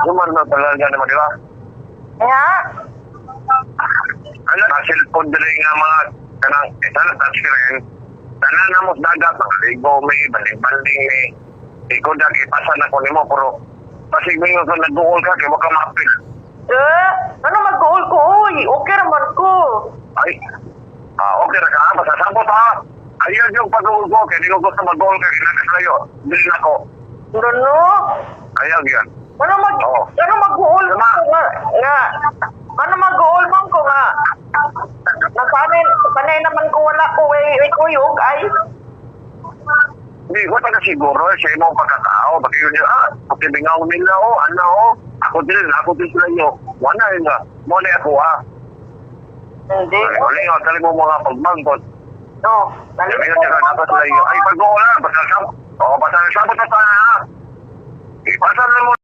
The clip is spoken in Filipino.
Sumar na talaga naman, di ba? Nga? Ano, cellphone din nga mga kanang sana touchscreen. Sana na mo dagat ng ligo, may banding-banding ni ikaw dagi pasan ako nimo pero pasig mo yung nag-goal ka kaya waka ma-appeal. Ano mag-goal ko? Uy, okay naman ko. Ay, okay na ka, masasabot ha. Ayun yung pag-goal ko, kaya di ko gusto mag-goal ka, kinakas layo. Bilin ako. Ano? Ayaw yan. Ano Oo. mag-goal ko nga? Ano mag-goal mo ko nga? Sanay naman ko wala ko kuyog ay. Hindi ko taga siguro sa imong pagkatao. Bakit yun yun, pagkibingaw nila ako din sila nyo. Wala yun nga. Muna ako Hindi. Wala nga, tali mo mga pagbangkot. No. Sabi na siya dapat sila nyo. Ay, pag-goal basta sabot na sana ha. Ipasal mo